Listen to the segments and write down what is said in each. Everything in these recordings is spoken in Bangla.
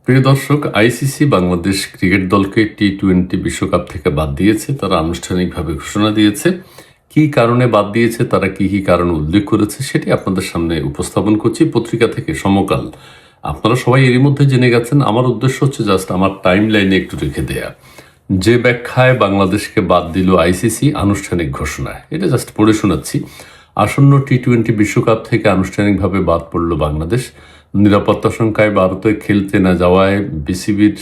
প্রিয় দর্শক, আইসিসি বাংলাদেশ ক্রিকেট দলকে টি-20 বিশ্বকাপ থেকে বাদ দিয়েছে। তারা আনুষ্ঠানিকভাবে ঘোষণা দিয়েছে। কি কারণে বাদ দিয়েছে, তারা কি কি কারণ উল্লেখ করেছে, সেটি আপনাদের সামনে উপস্থাপন করছি পত্রিকা থেকে সমকাল। আপনারা সবাই এরই মধ্যে জেনে গেছেন। আমার উদ্দেশ্য হচ্ছে জাস্ট আমার টাইম লাইনে একটু রেখে দেয়া। যে ব্যাখ্যায় বাংলাদেশকে বাদ দিল আইসিসি আনুষ্ঠানিক ঘোষণায়, এটা জাস্ট পড়ে শোনাচ্ছি। আসন্ন টি-20 বিশ্বকাপ থেকে আনুষ্ঠানিকভাবে বাদ পড়ল বাংলাদেশ। নিরাপত্তা শঙ্কায় ভারতে খেলতে না যাওয়ায় বিসিবির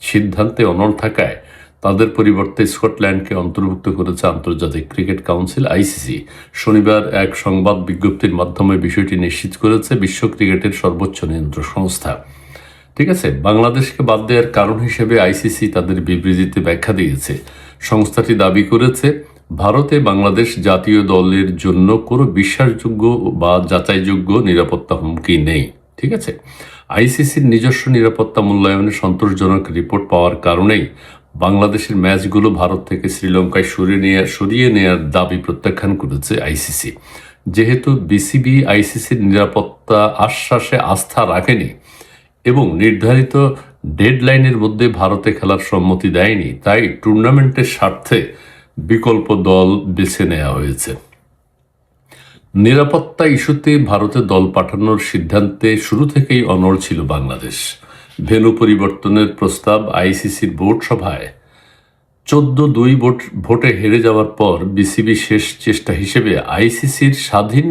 সিদ্ধান্তে অনড় থাকায় তাদের পরিবর্তে স্কটল্যান্ডকে অন্তর্ভুক্ত করেছে আন্তর্জাতিক ক্রিকেট কাউন্সিল আইসিসি। শনিবার এক সংবাদ বিজ্ঞপ্তির মাধ্যমে বিষয়টি নিশ্চিত করেছে বিশ্ব ক্রিকেটের সর্বোচ্চ নিয়ন্ত্রক সংস্থা। ঠিক আছে, বাংলাদেশকে বাদ দেওয়ার কারণ হিসেবে আইসিসি তাদের বিবৃতিতে ব্যাখ্যা দিয়েছে। সংস্থাটি দাবি করেছে, ভারতে বাংলাদেশ জাতীয় দলের জন্য কোনো বিশ্বাসযোগ্য বা যাচাইযোগ্য নিরাপত্তা হুমকি নেই। ঠিক আছে, আইসিসির নিজস্ব নিরাপত্তা মূল্যায়নে সন্তোষজনক রিপোর্ট পাওয়ার কারণেই বাংলাদেশের ম্যাচগুলো ভারত থেকে শ্রীলঙ্কায় সরিয়ে নেওয়ার দাবি প্রত্যাখ্যান করেছে আইসিসি। যেহেতু বিসিবি আইসিসির নিরাপত্তা আশ্বাসে আস্থা রাখেনি এবং নির্ধারিত ডেডলাইনের মধ্যে ভারতে খেলার সম্মতি দেয়নি, তাই টুর্নামেন্টের স্বার্থে বিকল্প দল বেছে নেওয়া হয়েছে। নিরাপত্তা ইস্যুতে ভারতে দল পাঠানোর সিদ্ধান্তে শুরু থেকেই অনড় ছিল বাংলাদেশ। ভেন্যু পরিবর্তনের প্রস্তাব আইসিসির বোর্ড সভায় 14-2 ভোটে হেরে যাওয়ার পর বিসিবি শেষ চেষ্টা হিসেবে আইসিসির স্বাধীন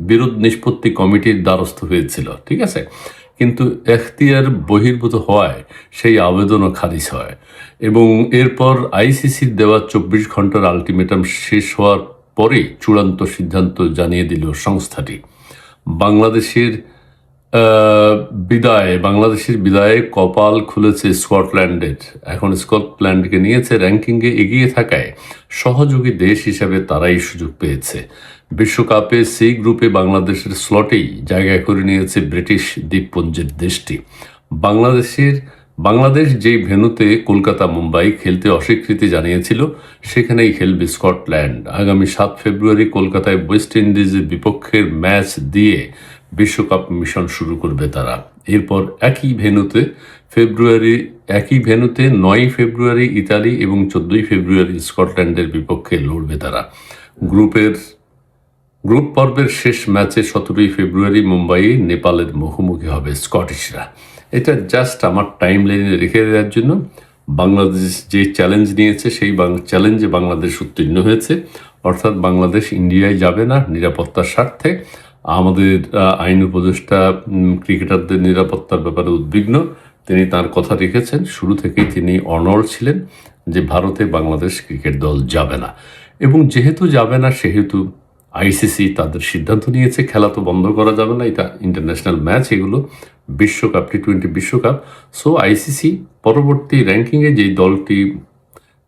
বিরোধ নিষ্পত্তি কমিটির দ্বারস্থ হয়েছিল। ঠিক আছে, কিন্তু এখতিয়ার বহির্ভূত হওয়ায় সেই আবেদনও খারিজ হয় এবং এরপর আইসিসির দেওয়া 24 ঘন্টার আলটিমেটাম শেষ হওয়ার পরেই চূড়ান্ত সিদ্ধান্ত জানিয়ে দিল সংস্থাটি। বাংলাদেশের বিদায়ে কপাল খুলেছে স্কটল্যান্ডের। এখন স্কটল্যান্ডকে নিয়েছে র্যাঙ্কিংয়ে এগিয়ে থাকায় সহযোগী দেশ হিসেবে তারাই সুযোগ পেয়েছে। বিশ্বকাপে সি গ্রুপে বাংলাদেশের স্লটেই জায়গা করে নিয়েছে ব্রিটিশ দ্বীপপুঞ্জের দেশটি। বাংলাদেশ যেই ভেন্যুতে কলকাতা মুম্বাই খেলতে অস্বীকৃতি জানিয়েছিল, সেখানেই খেলবে স্কটল্যান্ড। আগামী 7 ফেব্রুয়ারি কলকাতায় ওয়েস্ট ইন্ডিজের বিপক্ষের ম্যাচ দিয়ে বিশ্বকাপ মিশন শুরু করবে তারা। এরপর একই ভেন্যুতে 9 ফেব্রুয়ারি ইতালি এবং 14 ফেব্রুয়ারি স্কটল্যান্ডের বিপক্ষে লড়বে তারা। গ্রুপ পর্বের শেষ ম্যাচে 17 ফেব্রুয়ারি মুম্বাইয়ে নেপালের মুখোমুখি হবে স্কটিশরা। এটা জাস্ট আমার টাইম লাইনে রেখে দেওয়ার জন্য। বাংলাদেশ যে চ্যালেঞ্জ নিয়েছে, সেই চ্যালেঞ্জে বাংলাদেশ উত্তীর্ণ হয়েছে। অর্থাৎ বাংলাদেশ ইন্ডিয়ায় যাবে না নিরাপত্তার স্বার্থে। আমাদের আইন উপদেষ্টা ক্রিকেটারদের নিরাপত্তার ব্যাপারে উদ্বিগ্ন। তিনি তার কথা রেখেছেন। শুরু থেকেই তিনি অনড় ছিলেন যে ভারতে বাংলাদেশ ক্রিকেট দল যাবে না, এবং যেহেতু যাবে না সেহেতু আইসিসি তাদের সিদ্ধান্ত নিয়েছে। খেলা তো বন্ধ করা যাবে না, এটা ইন্টারন্যাশনাল ম্যাচ, এগুলো বিশ্বকাপ, টি-20 বিশ্বকাপ। সো আইসিসি পরবর্তী র্যাঙ্কিংয়ে যেই দলটি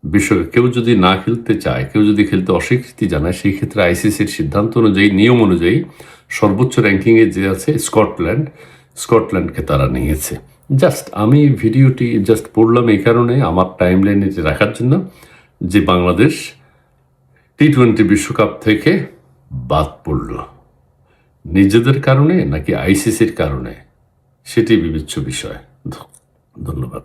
বিশ্বকাপ কেউ যদি না খেলতে চায়, কেউ যদি খেলতে অস্বীকৃতি জানায়, সেই ক্ষেত্রে আইসিসির সিদ্ধান্ত অনুযায়ী, নিয়ম অনুযায়ী সর্বোচ্চ র্যাঙ্কিংয়ে যে আছে স্কটল্যান্ডকে তারা নিয়েছে। জাস্ট আমি ভিডিওটি জাস্ট পড়লাম এই কারণে, আমার টাইম লাইনে রাখার জন্য, যে বাংলাদেশ টি-20 বিশ্বকাপ থেকে বাদ পড়ল নিজেদের কারণে নাকি আইসিসির কারণে, সেটি বিবেচ্য বিষয়। ধন্যবাদ।